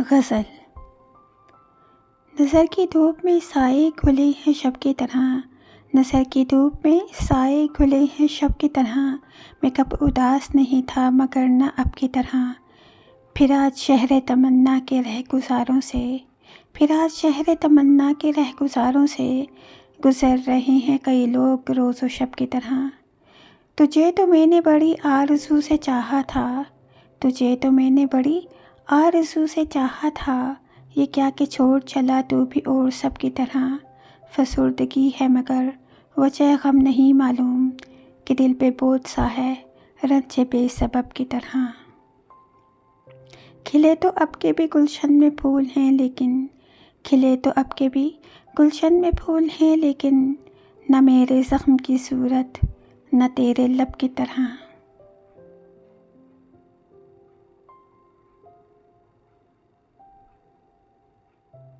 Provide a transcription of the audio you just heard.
गज़ल। नज़र की धूप में साए घुले हैं शब की तरह, नज़र की धूप में साए घुले हैं शब की तरह। मैं कब उदास नहीं था मगर न अब की तरह। फिर आज शहर तमन्ना के रहगुज़ारों से, फिर आज शहर तमन्ना के रहगुज़ारों से गुज़र रहे हैं कई लोग रोज़ व शब की तरह। तुझे तो मैंने बड़ी आरज़ू से चाहा था, तुझे तो मैंने बड़ी आरज़ू से चाहा था। ये क्या कि छोड़ चला तू भी और सब की तरह। फसुर्दगी है मगर वजह गम नहीं मालूम, कि दिल पे बोझ सा है रंज बेसबब की तरह। खिले तो अब के भी गुलशन में फूल हैं लेकिन, खिले तो अब के भी गुलशन में फूल हैं लेकिन, न मेरे ज़ख्म की सूरत न तेरे लब की तरह।